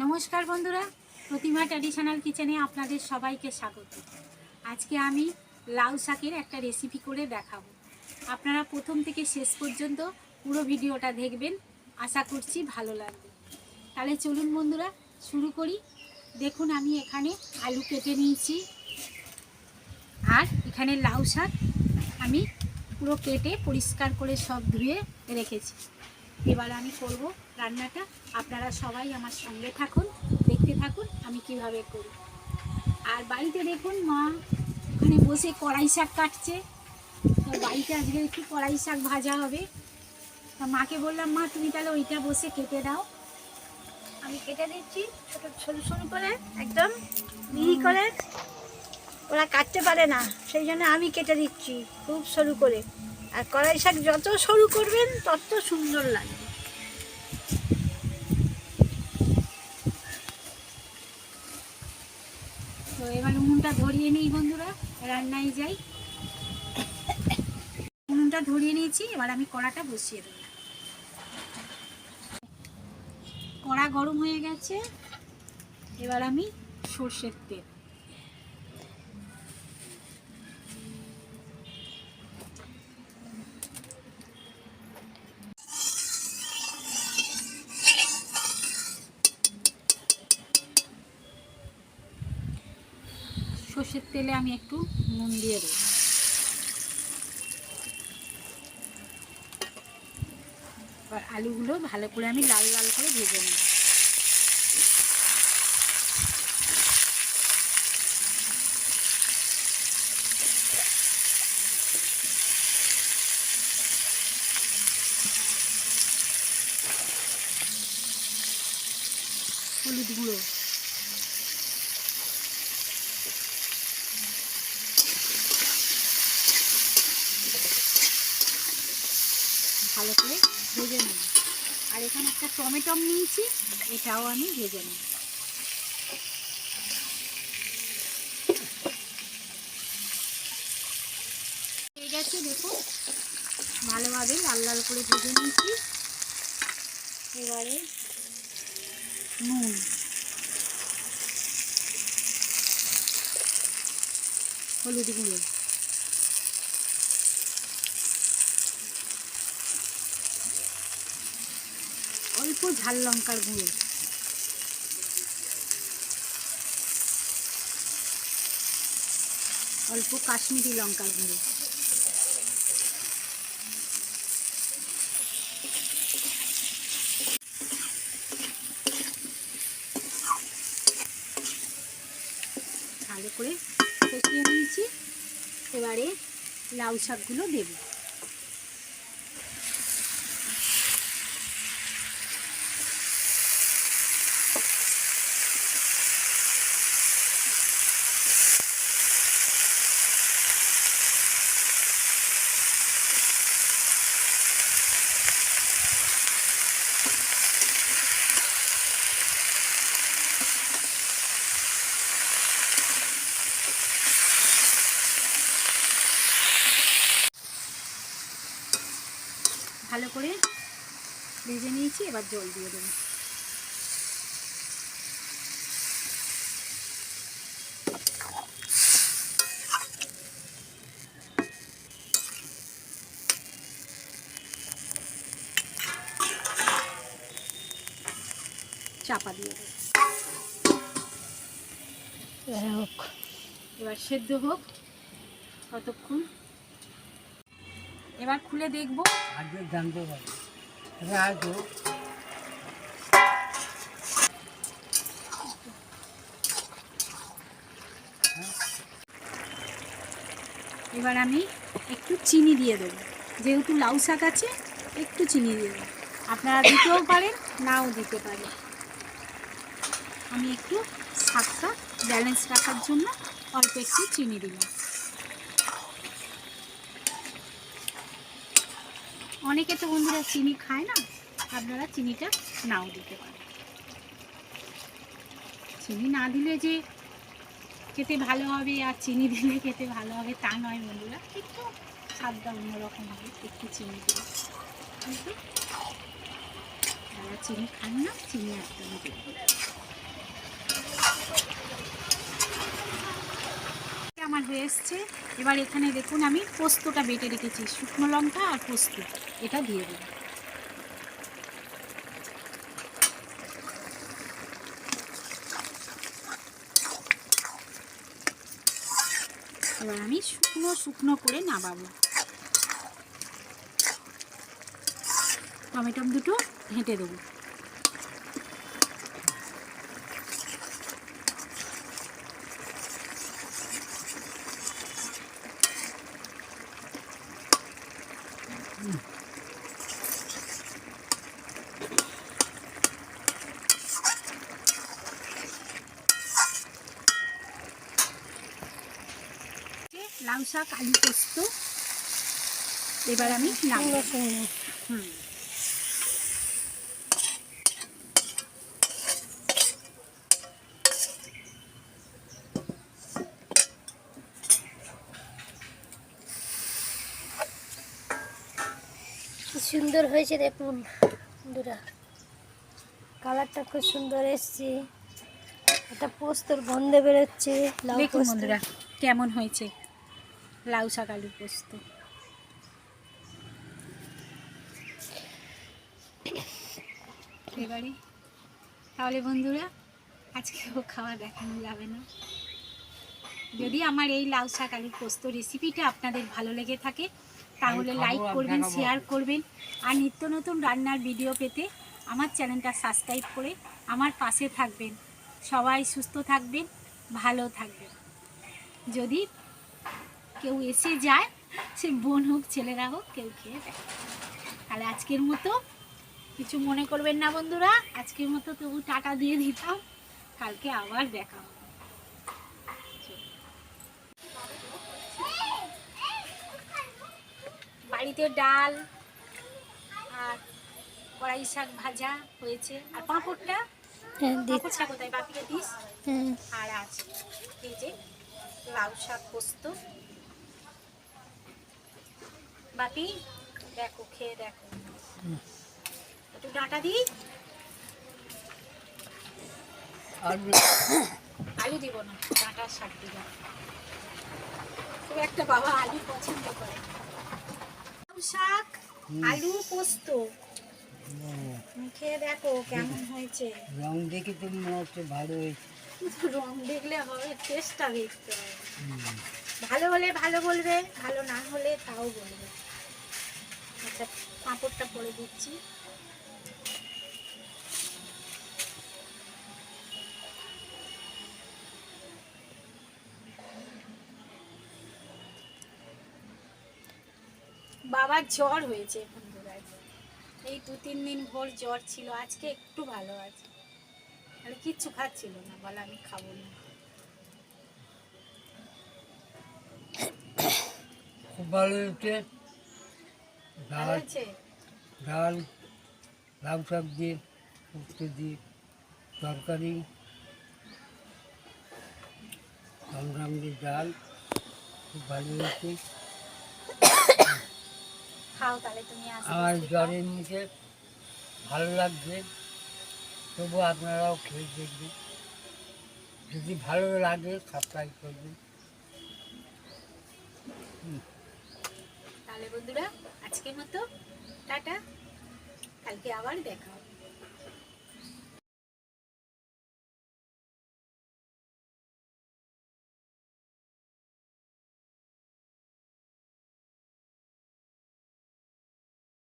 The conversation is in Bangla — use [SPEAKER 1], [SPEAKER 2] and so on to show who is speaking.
[SPEAKER 1] নমস্কার বন্ধুরা, প্রতিমা ট্র্যাডিশনাল কিচেনে আপনাদের সবাইকে স্বাগত। আজকে আমি লাউ শাকের একটা রেসিপি করে দেখাবো। আপনারা প্রথম থেকে শেষ পর্যন্ত পুরো ভিডিওটা দেখবেন, আশা করছি ভালো লাগবে। তাহলে চলুন বন্ধুরা শুরু করি। দেখুন আমি এখানে আলু কেটে নিয়েছি, আর এখানে লাউ শাক আমি পুরো কেটে পরিষ্কার করে সব ধুয়ে রেখেছি। এবার আমি করব রান্নাটা। আপনারা সবাই আমার সঙ্গে থাকুন, দেখতে থাকুন আমি কিভাবে করি। আর বাড়িতে দেখুন মা ওখানে বসে কড়াই শাক কাটছে। তো বাড়িতে আজকে একটু কড়াই শাক ভাজা হবে। তা মাকে বললাম, মা তুমি তাহলে ওইটা বসে কেটে দাও।
[SPEAKER 2] আমি কেটে দিচ্ছি ছোট সরু সরু করে, একদম মিহি করে। ওরা কাটতে পারে না, সেই জন্য আমি কেটে দিচ্ছি খুব সরু করে। আর কড়াই শাক যত সরু করবেন তত সুন্দর লাগবে।
[SPEAKER 1] তো এবার উনুনটা ধরিয়ে নিই বন্ধুরা, রান্নায় যাই। উনুনটা ধরিয়ে নিয়েছি, এবার আমি কড়াটা বসিয়ে দেব। কড়া গরম হয়ে গেছে, এবার আমি সর্ষের তেল, সর্ষের তেলে আমি একটু নুন দিয়ে দেব। এবার আলুগুলো ভালো করে আমি লাল লাল করে ভেজে নেব। হলুদ গুঁড়ো, ভালো করে ভেজে নেব। আর এখানে একটা টমেটো নিয়েছি, এটাও আমি ভেজে নেব। ঠিক আছে, দেখুন ভালোভাবে লাল লাল করে ভেজে নিয়েছি। এবারে নুন, হলুদ গুঁড়ো, অল্প ঝাল লঙ্কার গুঁড়ো, অল্প কাশ্মীরি লঙ্কার গুঁড়ো, ভালো করে কষিয়ে নিয়েছি। এবারে লাউ শাকগুলো দেব। ভালো করে ভেজে নিয়েছি, এবার জল দিয়ে দেবো। চাপা দিয়ে দেবো, এবার সেদ্ধ হোক কতক্ষণ। এবার খুলে দেখবো। এবার আমি একটু চিনি দিয়ে দেবো, যেহেতু লাউ শাক আছে একটু চিনি দিয়ে দেবো। আপনারা দিতেও পারেন, নাও দিতে পারেন। আমি একটু শাকটা ব্যালেন্স রাখার জন্য অল্প একটু চিনি দিলাম। অনেকে তো বন্ধুরা চিনি খায় না, আপনারা চিনিটা নাও দিতে পারেন। চিনি না দিলে যে খেতে ভালো হবে আর চিনি দিলে খেতে ভালো হবে তা নয় বন্ধুরা, একটু স্বাদটা অন্যরকম হবে একটু চিনি দিলে। কিন্তু যারা চিনি খান না, চিনি একদম দেবেন। হয়ে এসছে। এবার এখানে দেখুন আমি পোস্তটা বেটে রেখেছি, শুকনো লঙ্কা আর পোস্ত, এটা দিয়ে দেব। এবার আমি শুকনো শুকনো করে নামাবো। টমেটো দুটো ঘেঁটে দেবো। লাউ শাক আলু পোস্ত এবার আমি নামাবো।
[SPEAKER 2] কি সুন্দর হয়েছে দেখুন বন্ধুরা, কালারটা খুব সুন্দর এসছে, একটা পোস্তর গন্ধে বেরোচ্ছে। লাউ
[SPEAKER 1] দেখুন
[SPEAKER 2] পোস্ত
[SPEAKER 1] বন্ধুরা কেমন হয়েছে লাউ শাক আলু পোস্ত। এবারে তাহলে বন্ধুরা আজকেও খাওয়া দেখানো যাবে না। যদি আমার এই লাউ শাক আলু পোস্ত রেসিপিটা আপনাদের ভালো লেগে থাকে তাহলে লাইক করবেন, শেয়ার করবেন, আর নিত্য নতুন রান্নার ভিডিও পেতে আমার চ্যানেলটা সাবস্ক্রাইব করে আমার পাশে থাকবেন। সবাই সুস্থ থাকবেন, ভালো থাকবেন। যদি কেউ এসে যায়, সে বোন হোক ছেলেরা হোক, কেউ খেয়ে দেয়। তাহলে আজকের মতো কিছু মনে করবেন না বন্ধুরা, আজকের মতো তবু টাটা দিয়ে দিতাম। কালকে আবার দেখা হবে। বাড়িতে ডাল আর কড়াই শাক ভাজা হয়েছে, আর পাঁপড়টা পাঁপড়টা কোথায় বাপিকে দিস। আর আছে এই যে লাউ শাক পোস্ত। বাপি দেখো, খেয়ে দেখো, একটু ডাঁটা দিই। আলু দিব না, ডাঁটার শাক দিব। খুব একটা বাবা আলু পছন্দ করে। লাউ শাক আলু পোস্ত খেয়ে দেখো কেমন হয়েছে।
[SPEAKER 3] রং দেখে তো মনে হচ্ছে ভালো হয়েছে।
[SPEAKER 1] রং দেখলে হবে, টেস্টটা দেখতে হবে। ভালো হলে ভালো বলবে, ভালো না হলে তাও বলবে। আচ্ছা পাঁপড়টা পরে দিচ্ছি। বাবার জ্বর হয়েছে বন্ধুরা, এই 2-3 দিন ভোর জ্বর ছিল, আজকে একটু ভালো আছে। তাহলে কিচ্ছু খাচ্ছিল না, বলে আমি খাবো না।
[SPEAKER 3] খুব ভালো হয়েছে।
[SPEAKER 1] ভালো
[SPEAKER 3] ডাল
[SPEAKER 1] হয়েছে?
[SPEAKER 3] ডাল লাউ শাক দিয়ে পোস্ত দিয়ে তরকারি, সংগ্রাম দিয়ে ডাল, খুব ভালো হয়েছে।
[SPEAKER 1] খাও তাহলে তুমি আস্তে
[SPEAKER 3] আমার
[SPEAKER 1] আস্তে খাও।
[SPEAKER 3] জ্বরের মুখে ভালো লাগছে, তবু আপনারাও খেয়ে দেখবেন। যদি ভালো লাগে সাবস্ক্রাইব করবেন।
[SPEAKER 1] তাহলে বন্ধুরা আজকের মতো টাটা, কালকে আবার দেখা হবে।